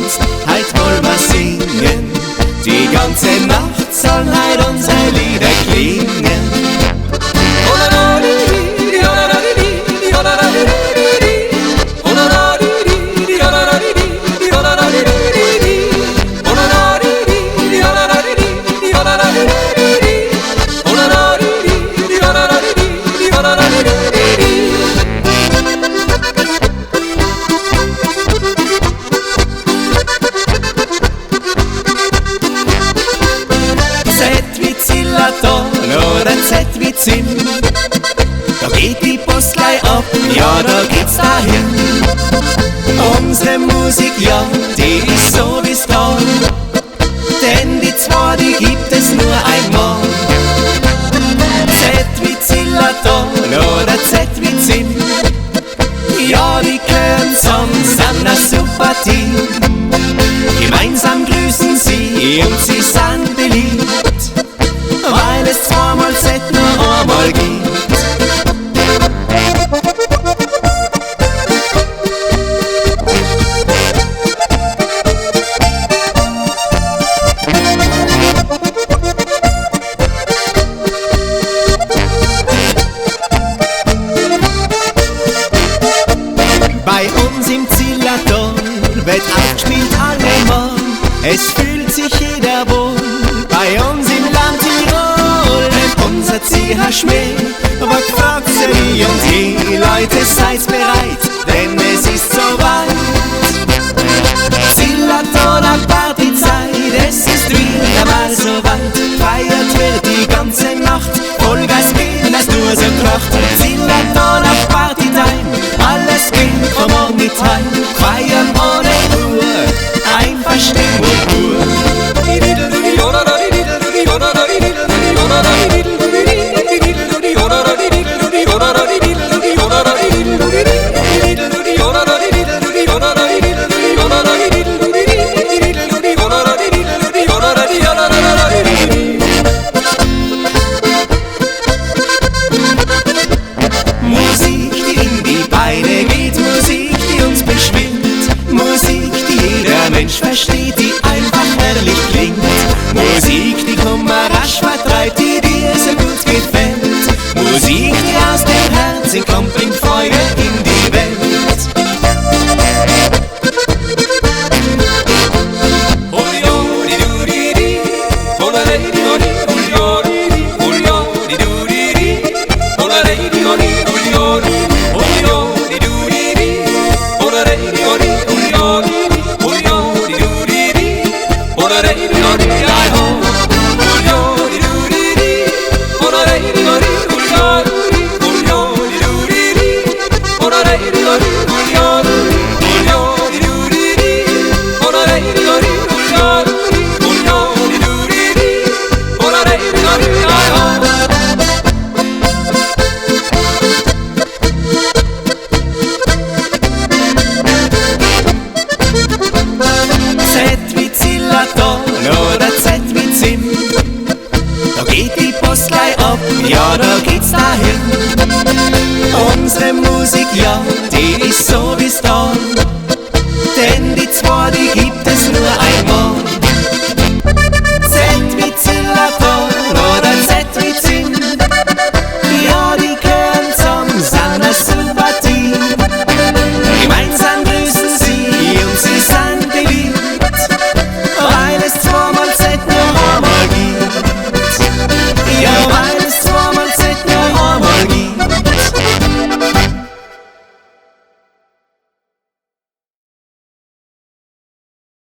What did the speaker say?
tanzt, heut wollen wir singen. Die ganze Nacht sollen heut unsere Lieder klingen. Oder Z wie Zinn, da geht die Post gleich ab, ja, da geht's dahin. Unsere Musik, ja, die ist so wie's da, denn die zwei, die gibt es nur einmal. Z wie Zillerton oder Z wie Zinn, ja, die gehören zusammen, sind ein super Team. Gemeinsam grüßen sie und sie sind beliebt, weil es zweimal Z nur einmal gibt. Bei uns im Zillertal wird aufgespielt allemal, es fühlt sich jeder wohl. Bei uns im Land Tirol, unser Zieher Schmäh, aber gefragt sie und die Leute, seid bereit, denn es ist soweit. Zillertaler Partyzeit, es ist wieder mal so weit. Feiert wird die ganze Nacht, Vollgas geben, das nur so kracht. Zillertaler Partytime, alles geht vom Morgen mit heim. Feiern ohne Uhr, einfach Stimmung pur. Musik, die in die Beine geht, Musik, die uns beschwingt, Musik, die jeder Mensch versteht, die einfach herrlich klingt. Musik, die Kummer rasch vertreibt, die dir so gut gefällt. Musik, die aus dem Herzen kommt, bringt Freude in die Welt. Oder Z wie Zinn, da geht die Post gleich ab, ja, da geht's dahin. Unsere Musik, ja, die ist so